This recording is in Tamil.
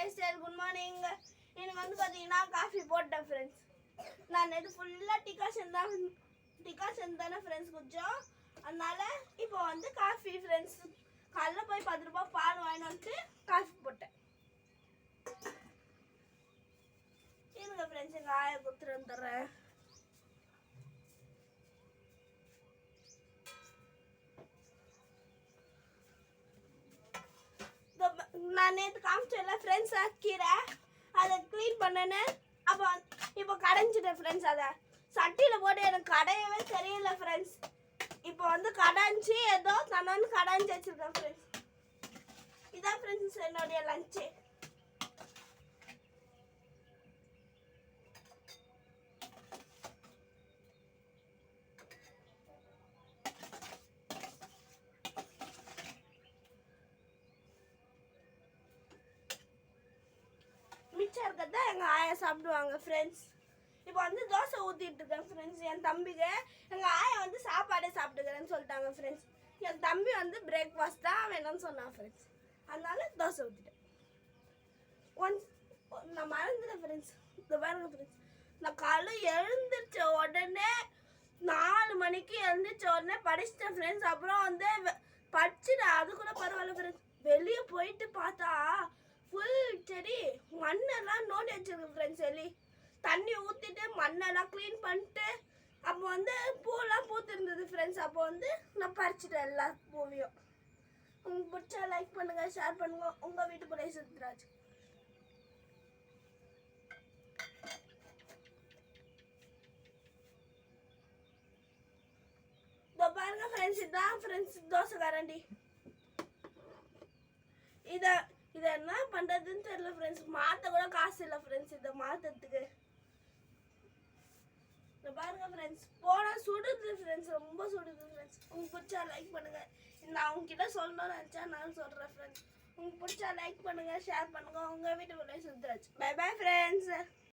Hair style good morning. எனக்கு வந்து பார்த்தீங்கன்னா காஃபி போட்டேன் ஃப்ரெண்ட்ஸ். நான் நேற்று ஃபுல்லாக டிகாஷன் தானே ஃப்ரெண்ட்ஸ் குடித்தோம். அதனால இப்போ வந்து காஃபி ஃப்ரெண்ட்ஸ். காலைல போய் 10 ரூபாய் பால் வாங்கிட்டு வந்துட்டு காஃபி போட்டேன். இருங்க ஃப்ரெண்ட்ஸ், எங்கள் ஆயை கொடுத்துட்டு வந்துடுறேன். நான் நேற்று காமிச்சேன்ல ஃப்ரெண்ட்ஸ் கீரை, அதை க்ளீன் பண்ணேன்னு. அப்போ இப்போ கடைஞ்சிட்டேன் ஃப்ரெண்ட்ஸ். அதை சட்டியில் போட்டு எனக்கு கடையவே தெரியல ஃப்ரெண்ட்ஸ். இப்போ வந்து கடைஞ்சி ஏதோ தன்னான்னு கடைஞ்சி வச்சுருக்கேன் ஃப்ரெண்ட்ஸ். இதான் ஃப்ரெண்ட்ஸ் என்னுடைய லஞ்சு. மிச்சம் இருக்கிறத எங்கள் ஆயா சாப்பிடுவாங்க ஃப்ரெண்ட்ஸ். இப்போ வந்து தோசை ஊற்றிட்டு இருக்கேன் ஃப்ரெண்ட்ஸ். என் தம்பிக்கு எங்கள் ஆயா வந்து சாப்பாடே சாப்பிட்டுக்கிறேன்னு சொல்லிட்டாங்க ஃப்ரெண்ட்ஸ். என் தம்பி வந்து பிரேக்ஃபாஸ்ட் தான் வேணும்னு சொன்னான் ஃப்ரெண்ட்ஸ். அதனால தோசை ஊற்றிட்டேன். நான் மறந்துட்டேன் ஃப்ரெண்ட்ஸ். இந்த பாருங்க ஃப்ரெண்ட்ஸ், நான் காலைல எழுந்திரிச்ச உடனே 4 மணிக்கு எழுந்திரிச்ச உடனே படிச்சிட்டேன் ஃப்ரெண்ட்ஸ். அப்புறம் வந்து படிச்சுட்டேன், அது கூட பரவாயில்ல ஃப்ரெண்ட்ஸ். வெளியே போயிட்டு பார்த்தா ஃபுல் செடி மண்ணெல்லாம் நோண்டி வச்சிருக்கு ஃப்ரெண்ட்ஸ். எலி தண்ணி ஊற்றிட்டு மண்ணெல்லாம் க்ளீன் பண்ணிட்டு அப்போ வந்து பூலாம் பூத்துருந்தது ஃப்ரெண்ட்ஸ். அப்போ வந்து நான் பறிச்சிட்டேன் எல்லா பூவையும். உங்களுக்கு பிடிச்சா லைக் பண்ணுங்க, ஷேர் பண்ணுங்க. உங்கள் வீட்டு கூட சுத்ராஜ். பாருங்க ஃப்ரெண்ட்ஸ், இதுதான் ஃப்ரெண்ட்ஸ் தோசை கரண்டி. இதை என்ன பண்ணுறதுன்னு தெரியல ஃப்ரெண்ட்ஸ். மாற்ற கூட காசு இல்லை ஃப்ரெண்ட்ஸ் இதை மாற்றுறதுக்கு. பாருங்க ஃப்ரெண்ட்ஸ், போனால் சுடுது ஃப்ரெண்ட்ஸ், ரொம்ப சுடுது ஃப்ரெண்ட்ஸ். உங்களுக்கு பிடிச்சா லைக் பண்ணுங்கள். நான் உங்ககிட்ட சொல்லணும்னு நினச்சா நான் சொல்கிறேன் ஃப்ரெண்ட்ஸ். உங்களுக்கு பிடிச்சா லைக் பண்ணுங்கள், ஷேர் பண்ணுங்கள். உங்கள் வீட்டு கூட சுத்ராஜ். By bye friends.